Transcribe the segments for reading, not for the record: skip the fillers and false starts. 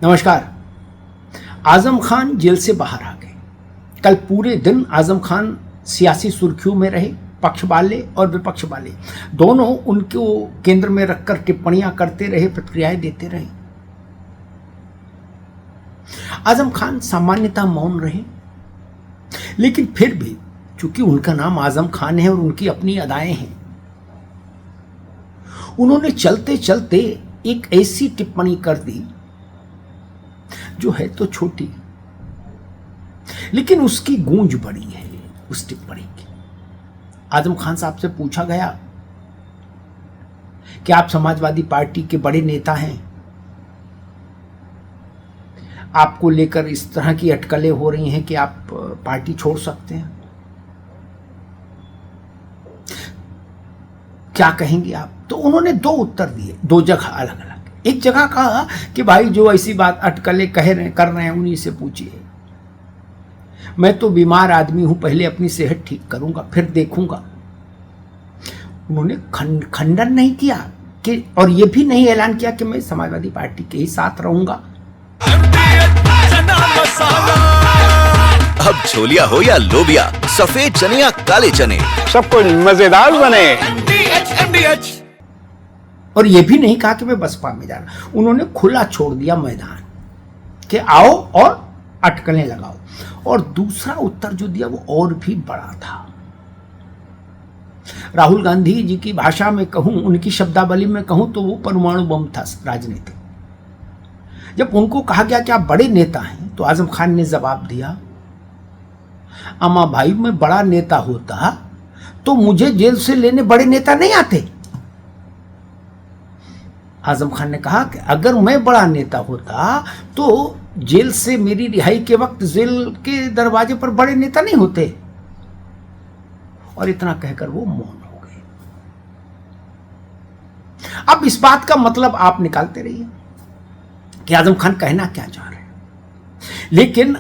नमस्कार। आजम खान जेल से बाहर आ गए। कल पूरे दिन आजम खान सियासी सुर्खियों में रहे। पक्ष वाले और विपक्ष वाले दोनों उनको केंद्र में रखकर टिप्पणियां करते रहे, प्रतिक्रियाएं देते रहे। आजम खान सामान्यतः मौन रहे, लेकिन फिर भी चूंकि उनका नाम आजम खान है और उनकी अपनी अदाएं हैं, उन्होंने चलते चलते एक ऐसी टिप्पणी कर दी जो है तो छोटी, लेकिन उसकी गूंज बड़ी है। उस टिप्पणी की आजम खान साहब से पूछा गया कि आप समाजवादी पार्टी के बड़े नेता हैं, आपको लेकर इस तरह की अटकलें हो रही हैं कि आप पार्टी छोड़ सकते हैं, क्या कहेंगे आप? तो उन्होंने दो उत्तर दिए, दो जगह अलग अलग। एक जगह कहा कि भाई जो ऐसी बात अटकलें कर रहे हैं उन्हीं से पूछिए, मैं तो बीमार आदमी हूं, पहले अपनी सेहत ठीक करूंगा फिर देखूंगा। उन्होंने खंडन नहीं किया कि, और ये भी नहीं ऐलान किया कि मैं समाजवादी पार्टी के ही साथ रहूंगा। अब छोलिया हो या लोबिया, सफेद चने या काले चने, सबको मजेदार बने। और ये भी नहीं कहा कि मैं बसपा में जा रहा। उन्होंने खुला छोड़ दिया मैदान कि आओ और अटकलें लगाओ। और दूसरा उत्तर जो दिया वो और भी बड़ा था। राहुल गांधी जी की भाषा में कहूं, उनकी शब्दावली में कहूं तो वो परमाणु बम था राजनीति। जब उनको कहा गया कि आप बड़े नेता हैं, तो आजम खान ने जवाब दिया, अम्मा भाई मैं बड़ा नेता होता तो मुझे जेल से लेने बड़े नेता नहीं आते। आजम खान ने कहा कि अगर मैं बड़ा नेता होता तो जेल से मेरी रिहाई के वक्त जेल के दरवाजे पर बड़े नेता नहीं होते। और इतना कहकर वो मौन हो गए। अब इस बात का मतलब आप निकालते रहिए कि आजम खान कहना क्या चाह रहे हैं, लेकिन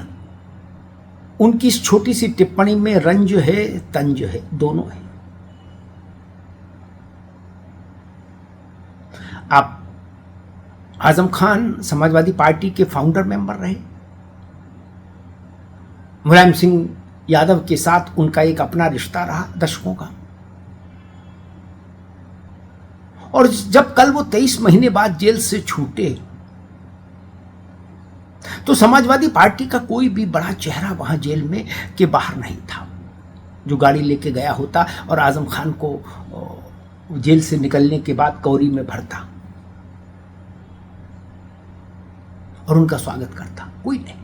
उनकी इस छोटी सी टिप्पणी में रंज है, तंज है, दोनों है। आप आजम खान समाजवादी पार्टी के फाउंडर मेंबर रहे। मुलायम सिंह यादव के साथ उनका एक अपना रिश्ता रहा दशकों का। और जब कल वो 23 महीने बाद जेल से छूटे तो समाजवादी पार्टी का कोई भी बड़ा चेहरा वहां जेल में के बाहर नहीं था जो गाड़ी लेके गया होता और आजम खान को जेल से निकलने के बाद कौरी में भरता और उनका स्वागत करता। कोई नहीं।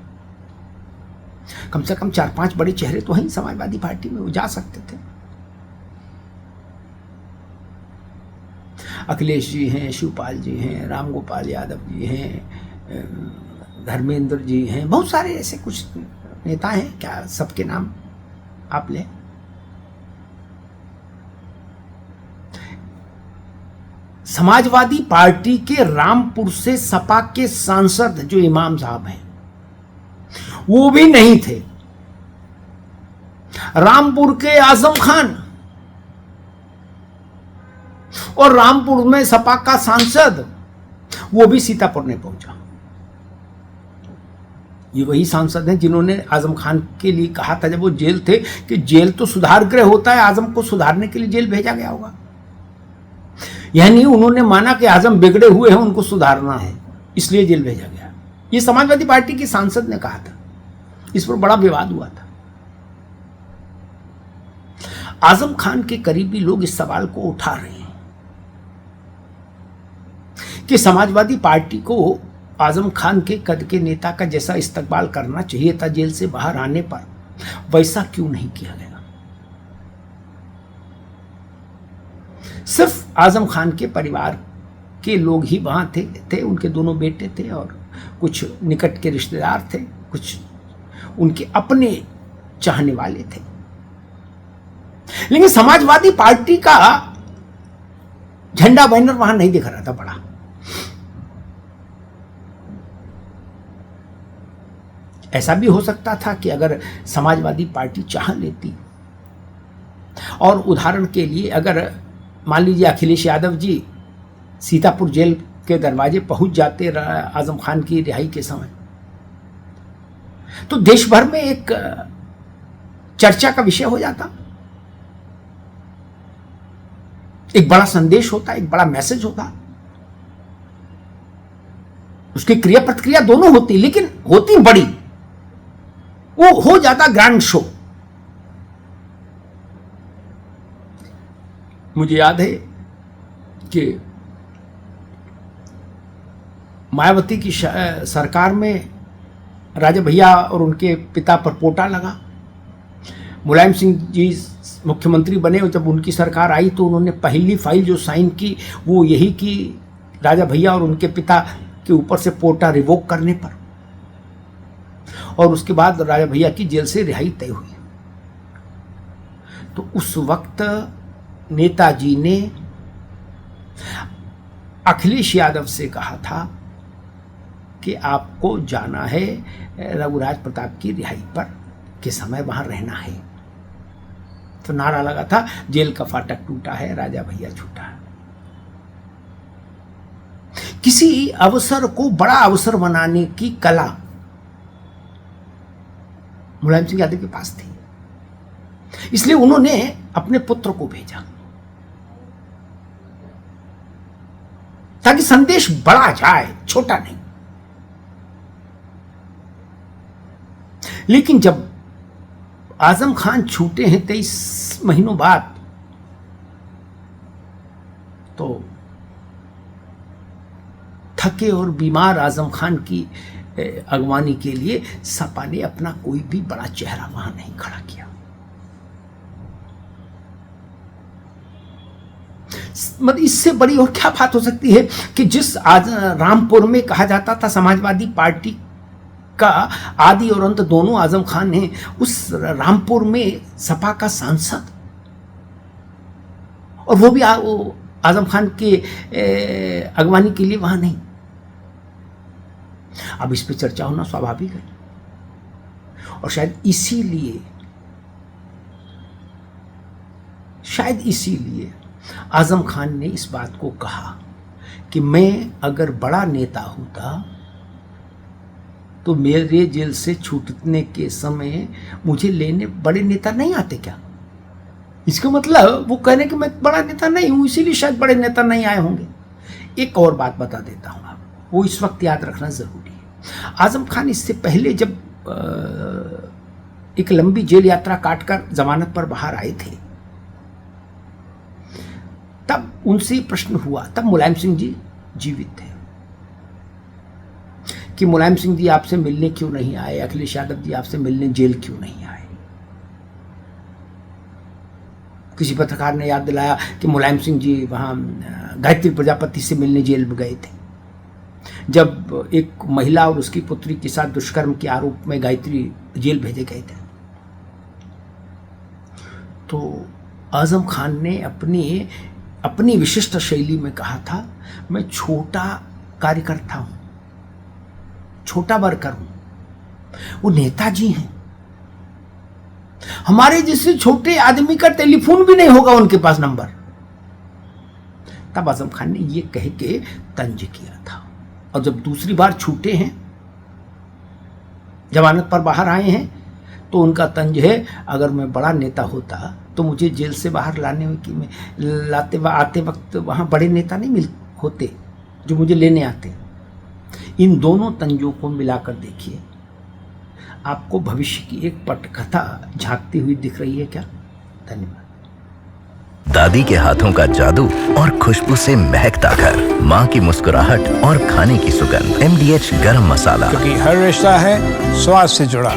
कम से कम 4-5 बड़े चेहरे तो हैं समाजवादी पार्टी में, वो जा सकते थे। अखिलेश जी हैं, शिवपाल जी हैं, रामगोपाल यादव जी हैं, धर्मेंद्र जी हैं, बहुत सारे ऐसे कुछ नेता हैं। क्या सबके नाम आप लें? समाजवादी पार्टी के रामपुर से सपा के सांसद जो इमाम साहब हैं वो भी नहीं थे। रामपुर के आजम खान और रामपुर में सपा का सांसद वो भी सीतापुर नहीं पहुंचा। ये वही सांसद हैं जिन्होंने आजम खान के लिए कहा था जब वो जेल थे कि जेल तो सुधार गृह होता है, आजम को सुधारने के लिए जेल भेजा गया होगा। यानी उन्होंने माना कि आजम बिगड़े हुए हैं, उनको सुधारना है, इसलिए जेल भेजा गया। ये समाजवादी पार्टी की सांसद ने कहा था। इस पर बड़ा विवाद हुआ था। आजम खान के करीबी लोग इस सवाल को उठा रहे हैं कि समाजवादी पार्टी को आजम खान के कद के नेता का जैसा इस्तकबाल करना चाहिए था जेल से बाहर आने पर, वैसा क्यों नहीं किया गया। सिर्फ आजम खान के परिवार के लोग ही वहां थे। उनके दोनों बेटे थे और कुछ निकट के रिश्तेदार थे, कुछ उनके अपने चाहने वाले थे। लेकिन समाजवादी पार्टी का झंडा बैनर वहां नहीं दिख रहा था बड़ा। ऐसा भी हो सकता था कि अगर समाजवादी पार्टी चाह लेती और उदाहरण के लिए अगर मान लीजिए अखिलेश यादव जी सीतापुर जेल के दरवाजे पहुंच जाते आजम खान की रिहाई के समय, तो देश भर में एक चर्चा का विषय हो जाता, एक बड़ा संदेश होता, एक बड़ा मैसेज होता, उसकी क्रिया प्रतिक्रिया दोनों होती, लेकिन होती बड़ी, वो हो जाता ग्रैंड शो। मुझे याद है कि मायावती की सरकार में राजा भैया और उनके पिता पर पोटा लगा। मुलायम सिंह जी मुख्यमंत्री बने और जब उनकी सरकार आई तो उन्होंने पहली फाइल जो साइन की वो यही कि राजा भैया और उनके पिता के ऊपर से पोटा रिवोक करने पर, और उसके बाद राजा भैया की जेल से रिहाई तय हुई। तो उस वक्त नेताजी ने अखिलेश यादव से कहा था कि आपको जाना है रघुराज प्रताप की रिहाई पर के समय वहां रहना है। तो नारा लगा था, जेल का फाटक टूटा है, राजा भैया छूटा है। किसी अवसर को बड़ा अवसर बनाने की कला मुलायम सिंह यादव के पास थी, इसलिए उन्होंने अपने पुत्र को भेजा ताकि संदेश बड़ा जाए, छोटा नहीं। लेकिन जब आजम खान छूटे हैं 23 महीनों बाद, तो थके और बीमार आजम खान की अगवानी के लिए सपा ने अपना कोई भी बड़ा चेहरा वहां नहीं खड़ा किया। मतलब इससे बड़ी और क्या बात हो सकती है कि जिस आज रामपुर में कहा जाता था समाजवादी पार्टी का आदि और अंत दोनों आजम खान हैं, उस रामपुर में सपा का सांसद, और वो भी आजम खान के अगवानी के लिए वहां नहीं। अब इस पे चर्चा होना स्वाभाविक है, और शायद इसीलिए आजम खान ने इस बात को कहा कि मैं अगर बड़ा नेता होता तो मेरे जेल से छूटने के समय मुझे लेने बड़े नेता नहीं आते क्या? इसका मतलब वो कहने कि मैं बड़ा नेता नहीं हूं, इसीलिए शायद बड़े नेता नहीं आए होंगे। एक और बात बता देता हूं, वो इस वक्त याद रखना जरूरी है। आजम खान इससे पहले जब एक लंबी जेल यात्रा काटकर जमानत पर बाहर आए थे, तब उनसे प्रश्न हुआ, तब मुलायम सिंह जी जीवित थे, कि मुलायम सिंह जी आपसे मिलने क्यों नहीं आए, अखिलेश यादव जी आपसे मिलने जेल क्यों नहीं आए। किसी पत्रकार ने याद दिलाया कि मुलायम सिंह जी वहां गायत्री प्रजापति से मिलने जेल में गए थे, जब एक महिला और उसकी पुत्री के साथ दुष्कर्म के आरोप में गायत्री जेल भेजे गए थे। तो आजम खान ने अपनी विशिष्ट शैली में कहा था, मैं छोटा कार्यकर्ता हूं, छोटा वर्कर हूं, वो नेताजी हैं, हमारे जैसे छोटे आदमी का टेलीफोन भी नहीं होगा उनके पास नंबर। तब आजम खान ने ये कह के तंज किया था। और जब दूसरी बार छूटे हैं, जमानत पर बाहर आए हैं, तो उनका तंज है, अगर मैं बड़ा नेता होता तो मुझे जेल से बाहर आते वक्त वहां बड़े नेता नहीं होते जो मुझे लेने आते। इन दोनों तंजों को मिलाकर देखिए, आपको भविष्य की एक पटकथा झांकती हुई दिख रही है क्या? धन्यवाद। दादी के हाथों का जादू और खुशबू से महकता घर, माँ की मुस्कुराहट और खाने की सुगंध, MDH गरम मसाला, क्योंकि हर रिश्ता है स्वाद से जुड़ा।